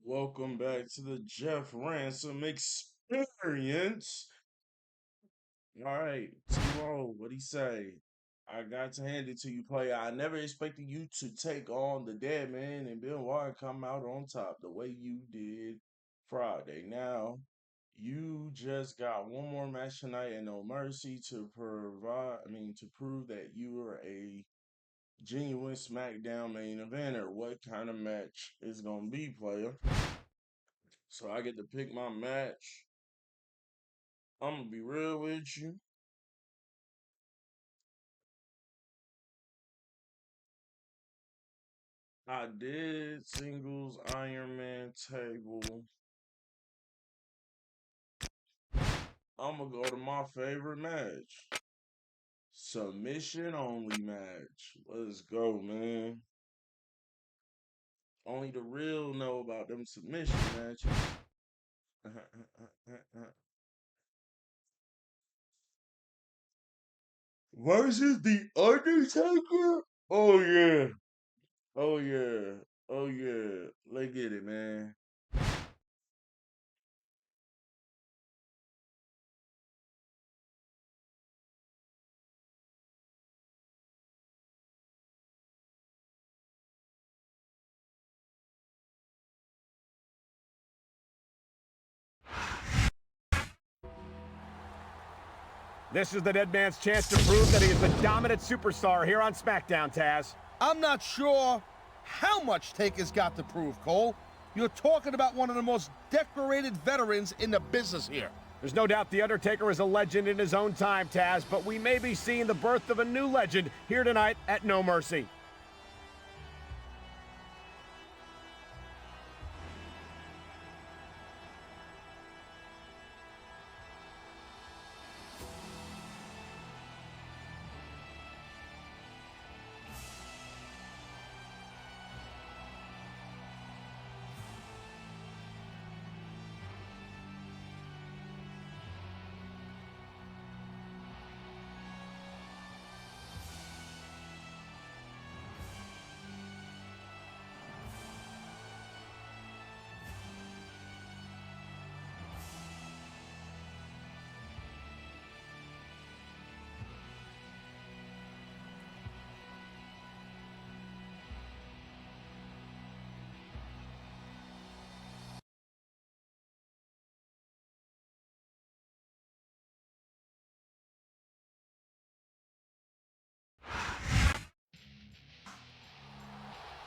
Welcome back to the Jeff Ransom experience. All right, T-Roll, what'd he say? I got to hand it to you, player. I never expected you to take on the dead man and Bill Wyatt come out on top the way you did Friday. Now, you just got one more match tonight and no mercy to to prove that you are a genuine SmackDown main eventer. What kind of match is gonna be, player? So I get to pick my match. I'm gonna be real with you. I did singles Iron Man table. I'm gonna go to my favorite match. Submission only match. Let's go, man. Only the real know about them submission matches. Versus the Undertaker? Oh yeah. Oh yeah. Oh yeah. Let's get it, man. This is the dead man's chance to prove that he is the dominant superstar here on SmackDown, Taz. I'm not sure how much Taker's got to prove, Cole. You're talking about one of the most decorated veterans in the business here. There's no doubt The Undertaker is a legend in his own time, Taz, but we may be seeing the birth of a new legend here tonight at No Mercy.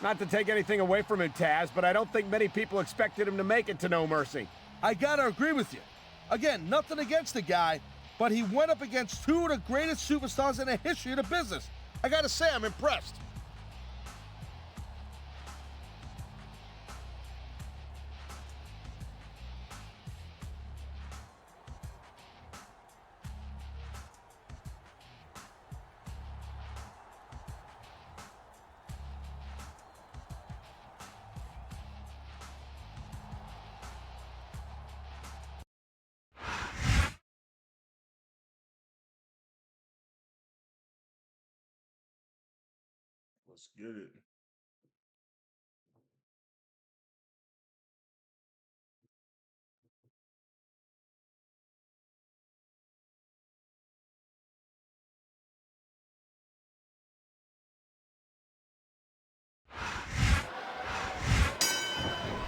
Not to take anything away from him, Taz, but I don't think many people expected him to make it to No Mercy. I gotta agree with you. Again, nothing against the guy, but he went up against two of the greatest superstars in the history of the business. I gotta say, I'm impressed. Let's get it.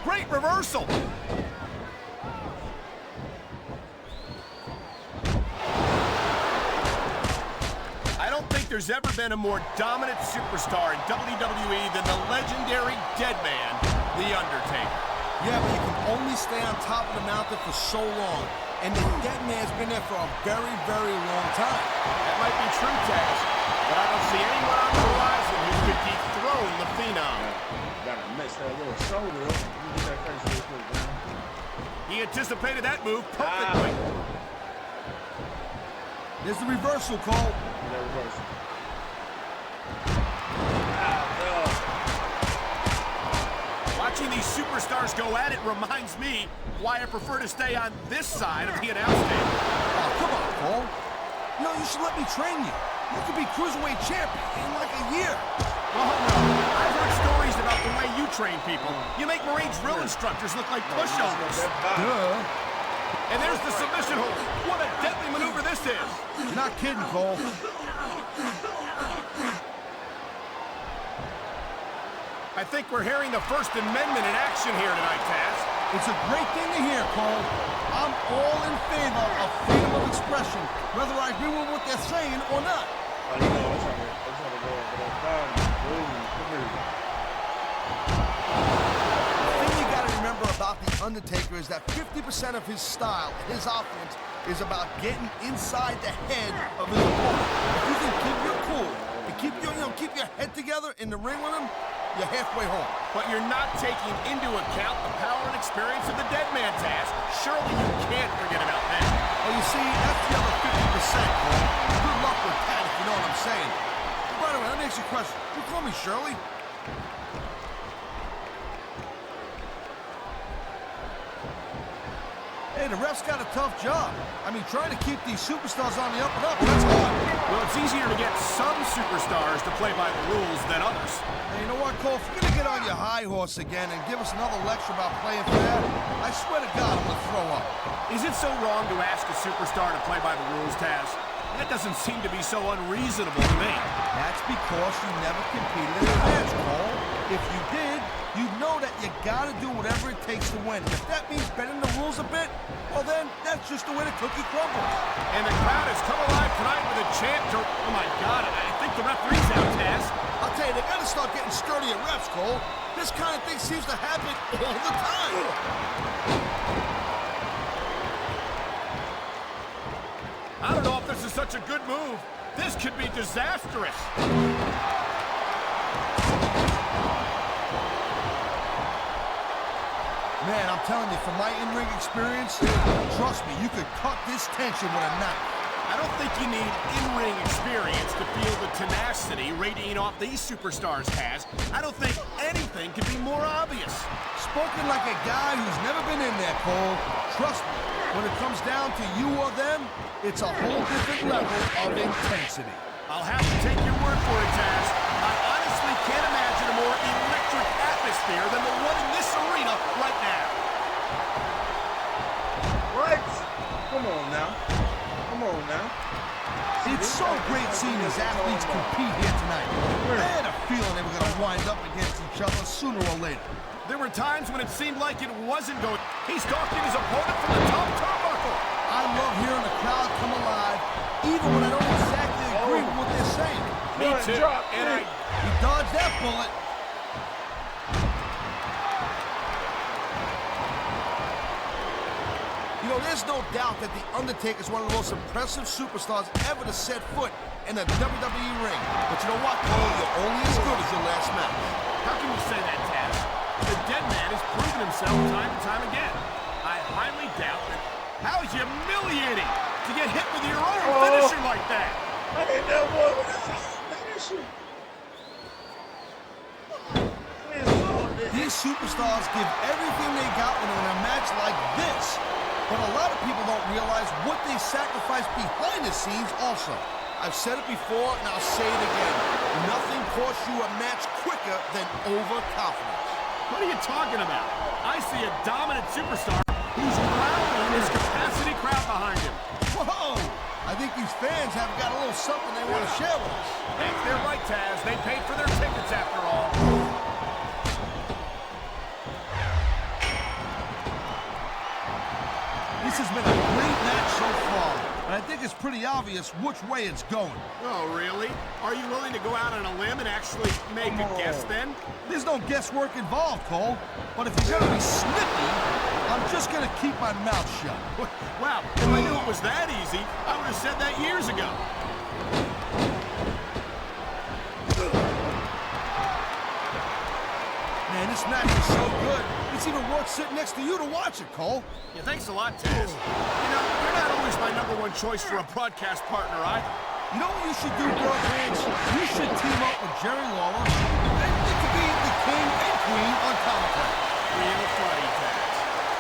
Great reversal! I don't think there's ever been a more dominant superstar in WWE than the legendary dead man, The Undertaker. Yeah, but you can only stay on top of the mountain for so long. And the dead man's been there for a very, very long time. That might be true, Taz, but I don't see anyone on the horizon who could dethrone the Phenom. Gotta mess that little shoulder up. Let me get that face real quick, man. He anticipated that move perfectly. There's the reversal, Cole. That reversal. Watching these superstars go at it reminds me why I prefer to stay on this side of the announce table. Oh, come on, Cole. You know, you should let me train you. You could be Cruiserweight champion in like a year. Oh, no. I've heard stories about the way you train people. You make Marine drill instructors look like pushovers. Duh. And there's the submission hold. What a deadly maneuver this is. You're not kidding, Cole. I think we're hearing the First Amendment in action here tonight, Taz. It's a great thing to hear, Cole. I'm all in favor of freedom of expression, whether I agree with what they're saying or not. I know, I'm trying to go over that time. Come here. The thing you gotta remember about The Undertaker is that 50% of his style and his offense is about getting inside the head of his opponent. If you can keep your cool and keep your head together in the ring with him, you're halfway home. But you're not taking into account the power and experience of the dead man, Taz. Surely you can't forget about that. Well, you see, that's the other 50%, Cole. Good luck with that, if you know what I'm saying. By the way, let me ask you a question. You call me Shirley? Hey, the ref's got a tough job. I mean, trying to keep these superstars on the up and up, that's hard. Well, it's easier to get some superstars to play by the rules than others. Hey, you know what, Cole? If you're gonna get on your high horse again and give us another lecture about playing fair, I swear to God, I'm gonna throw up. Is it so wrong to ask a superstar to play by the rules, Taz? That doesn't seem to be so unreasonable to me. That's because you never competed in a match, Cole. If you did, you'd know that you gotta do whatever it takes to win. If that means bending the rules a bit, well then, that's just the way the cookie crumbles. And the crowd has come alive tonight with a chant to... Oh my God, I think the referee's out, Taz. I'll tell you, they gotta start getting sturdier refs, Cole. This kind of thing seems to happen all the time. I don't know if this is such a good move. This could be disastrous. Man, I'm telling you, from my in-ring experience, trust me, you could cut this tension with a knife. I don't think you need in-ring experience to feel the tenacity radiating off these superstars, Taz. I don't think anything could be more obvious. Spoken like a guy who's never been in there, Cole. Trust me, when it comes down to you or them, it's a whole different level of intensity. I'll have to take your word for it, Taz. I honestly can't imagine a more electric atmosphere than the one in this arena right now. What? Come on now. Come on now. It's so great seeing these athletes compete here tonight. I had a feeling they were going to wind up against each other sooner or later. There were times when it seemed like it wasn't going. He's stalking his opponent from the top turnbuckle. I love hearing the crowd come alive, even when I don't exactly agree with what they're saying. Me too. And He dodged that bullet. You know, there's no doubt that The Undertaker is one of the most impressive superstars ever to set foot in a WWE ring. But you know what, Cole? You're only as good as your last match. how can you say that, Taz? The dead man has proven himself time and time again. I highly doubt that. How humiliating to get hit with your own finisher like that. I didn't know what was finishing. These superstars give everything they got when they're in a match like this. But a lot of people don't realize what they sacrifice behind the scenes also. I've said it before, and I'll say it again. Nothing costs you a match quicker than overconfidence. What are you talking about? I see a dominant superstar who's rallying his capacity crowd behind him. Whoa! I think these fans have got a little something they want to share with us. Heck, they're right, Taz. They paid for their tickets after all. This has been a great match so far, and I think it's pretty obvious which way it's going. Oh, really? Are you willing to go out on a limb and actually make a guess then? There's no guesswork involved, Cole. But if you're gonna be snippy, I'm just gonna keep my mouth shut. Wow, if I knew it was that easy, I would have said that years ago. Man, this match is so good. It's even worth sitting next to you to watch it, Cole. Yeah, thanks a lot, Taz. You know, you're not always my #1 choice for a broadcast partner either. You know what you should do, girl fans? You should team up with Jerry Lawler, and you could be the king and queen on commentary. Real funny, Taz.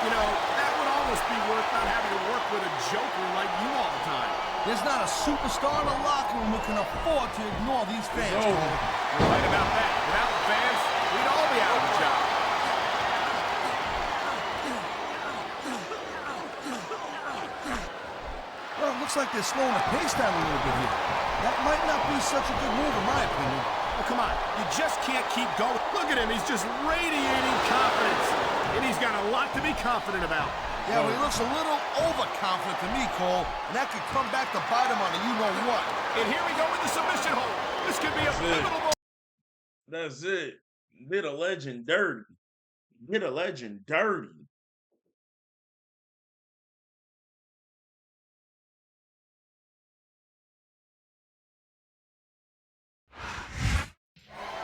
You know, that would almost be worth not having to work with a joker like you all the time. There's not a superstar in the locker room who can afford to ignore these fans, No. Cole. You're right about that. Without the fans, we'd all be out of a job. Well, it looks like they're slowing the pace down a little bit here. That might not be such a good move, in my opinion. Oh, come on. You just can't keep going. Look at him. He's just radiating confidence. And he's got a lot to be confident about. Yeah, well, he looks a little overconfident to me, Cole, and that could come back to bite him on a you-know-what. And here we go with the submission hold. This could be a pivotal moment. That's it. Did a legend dirty. Did a legend dirty.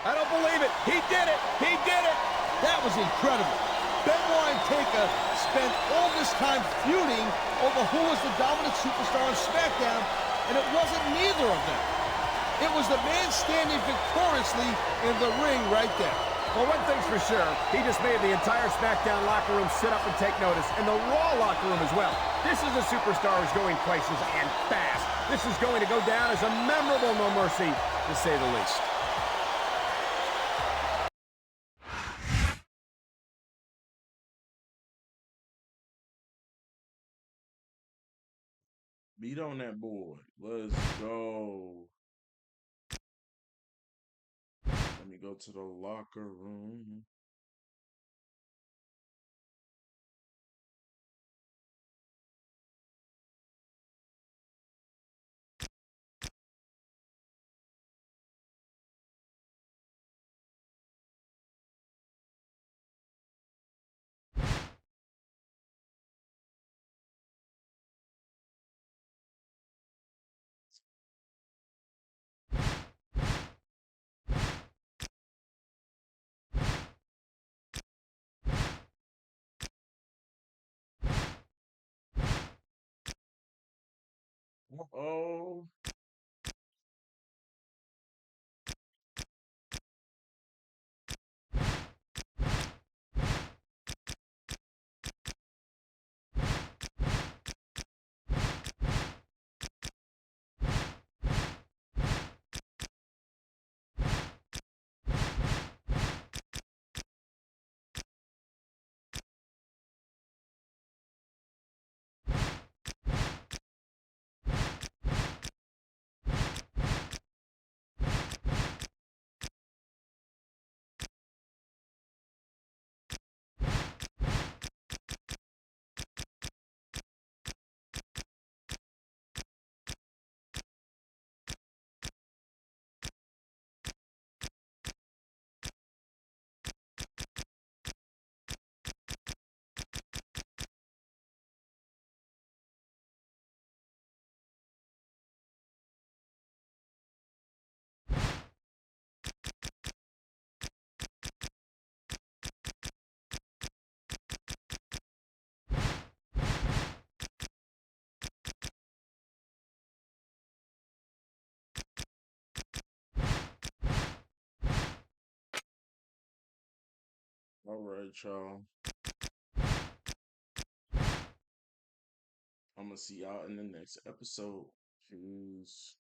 I don't believe it. He did it. He did it. That was incredible. Benoit and Taker spent all this time feuding over who was the dominant superstar on SmackDown, and it wasn't neither of them. It was the man standing victoriously in the ring right there. Well, one thing's for sure, he just made the entire SmackDown locker room sit up and take notice, and the Raw locker room as well. This is a superstar who's going places and fast. This is going to go down as a memorable No Mercy, to say the least. Beat on that boy. Let's go. Let me go to the locker room. Oh. All right, y'all. I'm going to see y'all in the next episode. Peace.